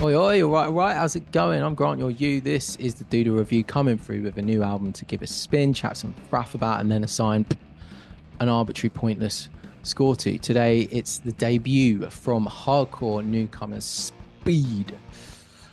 Oi, oi, all right, how's it going? I'm Grant, your you. This is the Doodle Review coming through with a new album to give a spin, chat some fraff about, and then assign an arbitrary, pointless score to. Today, it's the debut from hardcore newcomers Speed.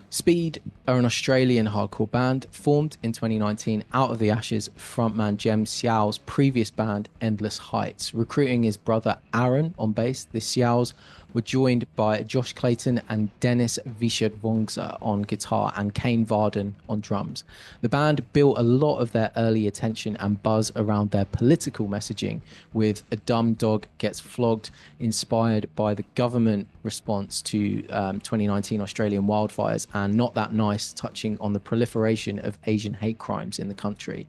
Speed are an Australian hardcore band formed in 2019 out of the ashes frontman Jem Xiao's previous band Endless Heights. Recruiting his brother Aaron on bass, the Xiaos were joined by Josh Clayton and Dennis Vishadvongsa on guitar and Kane Varden on drums. The band built a lot of their early attention and buzz around their political messaging, with A Dumb Dog Gets Flogged inspired by the government response to 2019 Australian wildfires, and Not That Nice touching on the proliferation of Asian hate crimes in the country.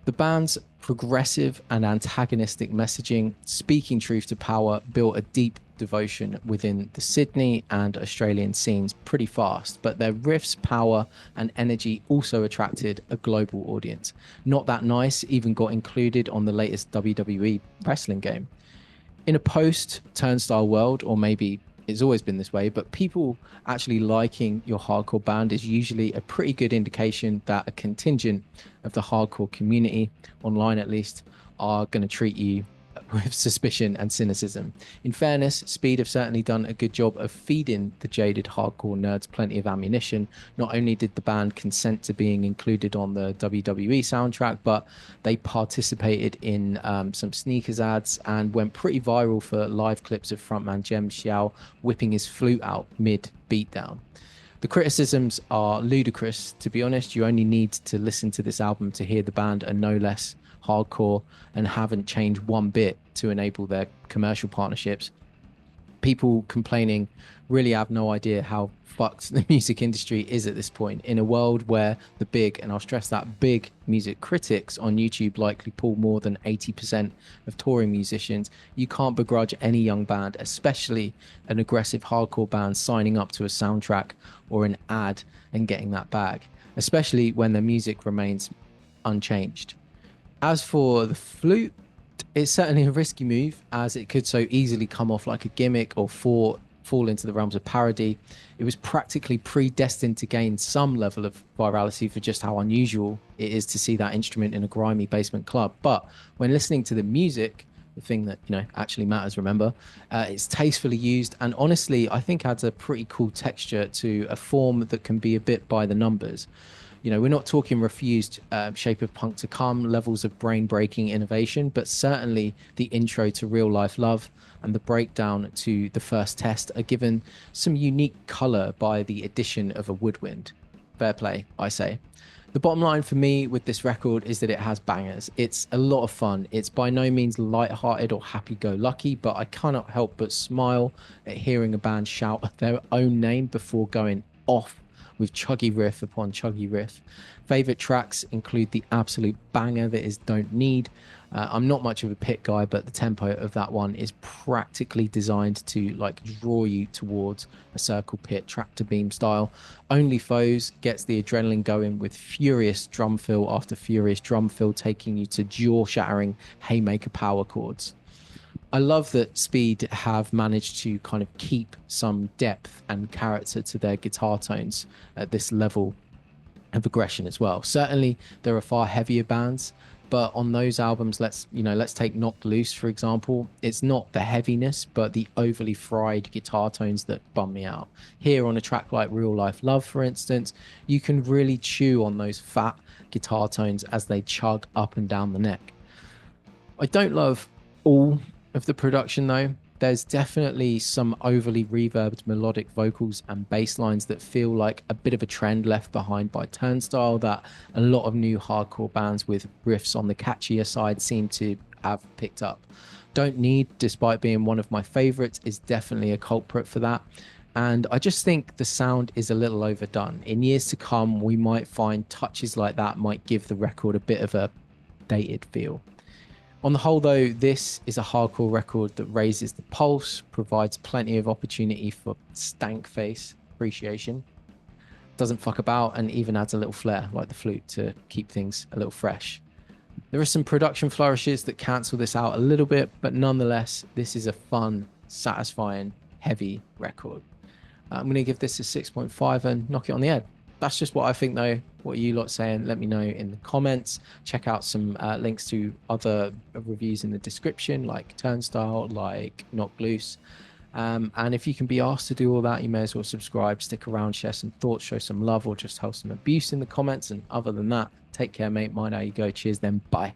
The band's progressive and antagonistic messaging, speaking truth to power, built a deep devotion within the Sydney and Australian scenes pretty fast, but their riffs, power, and energy also attracted a global audience. Not That Nice even got included on the latest WWE wrestling game. In a post turnstile world, or maybe it's always been this way, but people actually liking your hardcore band is usually a pretty good indication that a contingent of the hardcore community, online at least, are going to treat you with suspicion and cynicism. In fairness, Speed have certainly done a good job of feeding the jaded hardcore nerds plenty of ammunition. Not only did the band consent to being included on the WWE soundtrack, but they participated in some sneakers ads and went pretty viral for live clips of frontman Jem Xiao whipping his flute out mid beatdown. The criticisms are ludicrous. To be honest, you only need to listen to this album to hear the band are no less hardcore and haven't changed one bit to enable their commercial partnerships. People complaining really have no idea how fucked the music industry is at this point. In a world where the big, and I'll stress that, big music critics on YouTube likely pull more than 80% of touring musicians, you can't begrudge any young band, especially an aggressive hardcore band, signing up to a soundtrack or an ad and getting that bag, especially when their music remains unchanged. As for the flute, it's certainly a risky move, as it could so easily come off like a gimmick or fall into the realms of parody. It was practically predestined to gain some level of virality for just how unusual it is to see that instrument in a grimy basement club. But when listening to the music, the thing that actually matters, remember, it's tastefully used, and honestly I think adds a pretty cool texture to a form that can be a bit by the numbers. We're not talking refused Shape of Punk to Come levels of brain breaking innovation, but certainly the intro to Real Life Love and the breakdown to The First Test are given some unique color by the addition of a woodwind. Fair play, I say. The bottom line for me with this record is that it has bangers. It's a lot of fun. It's by no means light-hearted or happy-go-lucky, but I cannot help but smile at hearing a band shout their own name before going off with chuggy riff upon chuggy riff. Favorite tracks include the absolute banger that is Don't Need. I'm not much of a pit guy, but the tempo of that one is practically designed to draw you towards a circle pit tractor beam style. Only Foes gets the adrenaline going with furious drum fill after furious drum fill, taking you to jaw-shattering haymaker power chords. I love that Speed have managed to kind of keep some depth and character to their guitar tones at this level of aggression as well. Certainly, there are far heavier bands, but on those albums, let's take Knocked Loose for example. It's not the heaviness, but the overly fried guitar tones that bum me out. Here on a track like Real Life Love, for instance, you can really chew on those fat guitar tones as they chug up and down the neck. I don't love all of the production though. There's definitely some overly reverbed melodic vocals and bass lines that feel like a bit of a trend left behind by Turnstile that a lot of new hardcore bands with riffs on the catchier side seem to have picked up. Don't Need, despite being one of my favorites, is definitely a culprit for that. And I just think the sound is a little overdone. In years to come, we might find touches like that might give the record a bit of a dated feel. On the whole, though, this is a hardcore record that raises the pulse, provides plenty of opportunity for stank face appreciation, doesn't fuck about, and even adds a little flair, like the flute, to keep things a little fresh. There are some production flourishes that cancel this out a little bit, but nonetheless, this is a fun, satisfying, heavy record. I'm going to give this a 6.5 and knock it on the head. That's just what I think, though. What are you lot saying? Let me know in the comments. Check out some links to other reviews in the description, like Turnstile, like Knock Loose. And if you can be asked to do all that, you may as well subscribe, stick around, share some thoughts, show some love, or just have some abuse in the comments. And other than that, take care, mate. Mind how you go. Cheers, then. Bye.